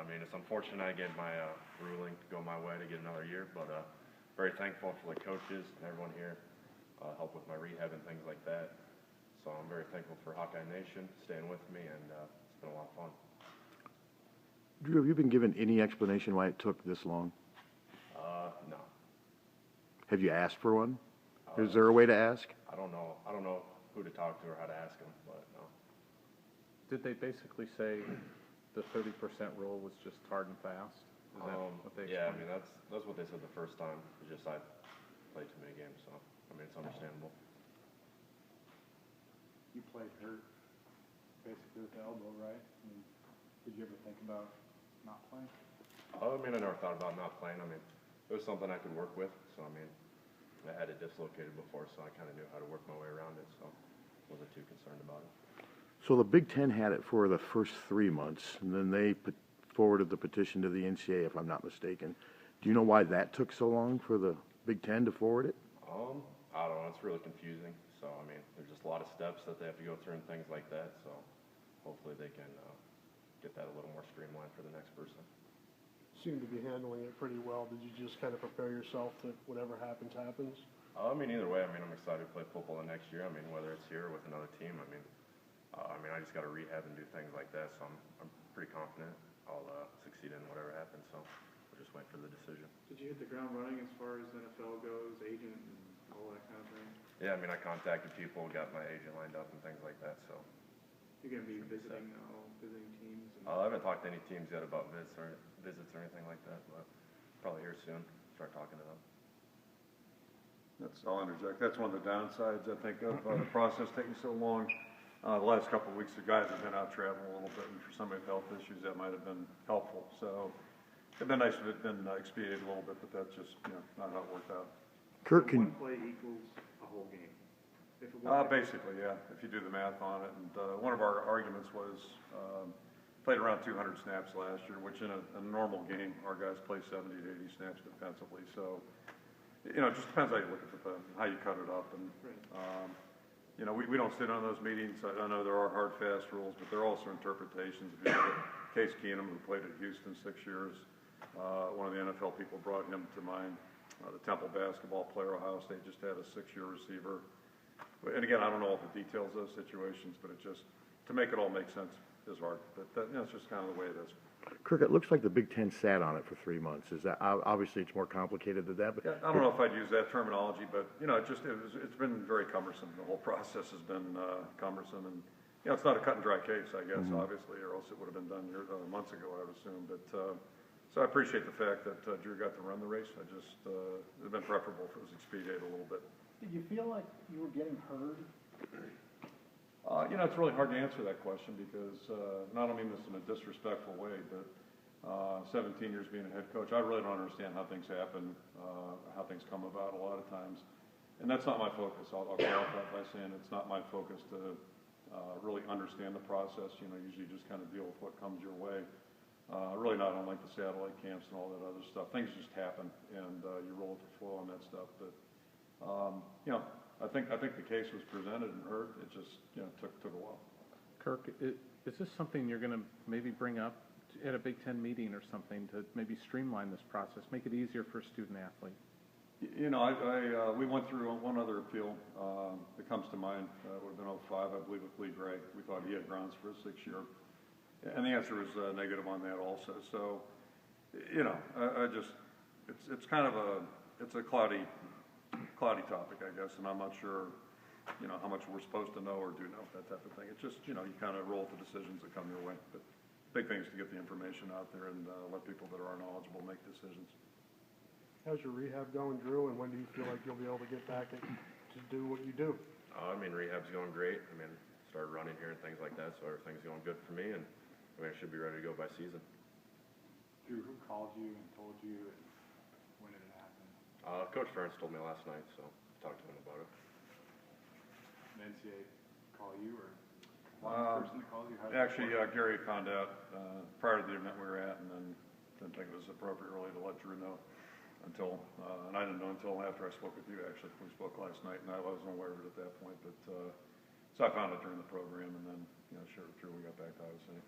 mean, it's unfortunate I get my ruling to go my way to get another year, but very thankful for the coaches and everyone here, help with my rehab and things like that. So I'm very thankful for Hawkeye Nation staying with me, and it's been a lot of fun. Drew, have you been given any explanation why it took this long? No. Have you asked for one? Is there a way to ask? I don't know. I don't know who to talk to or how to ask them, but no. Did they basically say the 30% rule was just hard and fast? Is that what they yeah, I explained? mean, that's what they said the first time. It's just I played too many games, so I mean, it's understandable. You played hurt, basically with the elbow, right? I mean, did you ever think about not playing? I mean, I never thought about not playing. I mean, it was something I could work with, so I mean, I had it dislocated before, so I kind of knew how to work my way around it, so I wasn't too concerned about it. So the Big Ten had it for the first 3 months, and then they forwarded the petition to the NCAA, if I'm not mistaken. Do you know why that took so long for the Big Ten to forward it? I don't know. It's really confusing. So, I mean, there's just a lot of steps that they have to go through and things like that. So, hopefully they can get that a little more streamlined for the next person. Seem to be handling it pretty well. Did you just kind of prepare yourself that whatever happens, happens? I mean, either way, I mean, I'm excited to play football the next year. I mean, whether it's here or with another team, I mean, I just got to rehab and do things like that. So I'm pretty confident I'll succeed in whatever happens. So we'll just wait for the decision. Did you hit the ground running as far as NFL goes, agent and all that kind of thing? Yeah, I mean, I contacted people, got my agent lined up and things like that. So you're going to be visiting teams? And I haven't talked to any teams yet about visits or anything like that, but probably here soon. Start talking to them. I'll interject. That's one of the downsides, I think, of the process taking so long. The last couple of weeks, the guys have been out traveling a little bit, and for somebody with health issues, that might have been helpful. So it'd been nice if it had been expedited a little bit, but that's just not how it worked out. Kirk, one play equals a whole game. If it basically, yeah. If you do the math on it, and one of our arguments was played around 200 snaps last year, which in a normal game, our guys play 70 to 80 snaps defensively. So it just depends how you look at how you cut it up, and. We don't sit on those meetings. I know there are hard, fast rules, but there are also interpretations. If you look at Case Keenum, who played at Houston 6 years, one of the NFL people brought him to mind. The Temple basketball player, Ohio State, just had a 6-year receiver. And again, I don't know all the details of those situations, but it just, to make it all make sense is hard. But it's just kind of the way it is. Kirk, it looks like the Big Ten sat on it for 3 months. Is that obviously it's more complicated than that? But yeah, I don't know if I'd use that terminology, but it's been very cumbersome. The whole process has been cumbersome, and it's not a cut and dry case, I guess, obviously, or else it would have been done months ago, I would assume. But so I appreciate the fact that Drew got to run the race. It'd have been preferable if it was expedited a little bit. Did you feel like you were getting heard? It's really hard to answer that question because not only this in a disrespectful way, but 17 years being a head coach, I really don't understand how things happen, how things come about a lot of times. And that's not my focus. I'll qualify by saying it's not my focus to really understand the process. Usually just kind of deal with what comes your way. Really not unlike the satellite camps and all that other stuff. Things just happen, and you roll with the flow on that stuff. But I think the case was presented and heard. It just took a while. Kirk, is this something you're going to maybe bring up at a Big Ten meeting or something to maybe streamline this process, make it easier for a student athlete? We went through one other appeal that comes to mind. It would have been 05, I believe, with Lee Gray. We thought he had grounds for a 6-year, and the answer was negative on that also. So, it's kind of a cloudy topic, I guess, and I'm not sure, how much we're supposed to know or do know, that type of thing. It's just, you kind of roll with the decisions that come your way. But big thing is to get the information out there and let people that are knowledgeable make decisions. How's your rehab going, Drew, and when do you feel like you'll be able to get back to do what you do? Rehab's going great. Started running here and things like that, so everything's going good for me, and I should be ready to go by season. Drew, who called you and told you, and when did it happen? Coach Ferentz told me last night, so I talked to him about it. Did NCAA call you, or one person that called you? Actually, Gary found out prior to the event we were at, and then didn't think it was appropriate really to let Drew know until, and I didn't know until after I spoke with you, actually. We spoke last night, and I wasn't aware of it at that point. But so I found it during the program, and then shared it with Drew when we got back to Iowa City.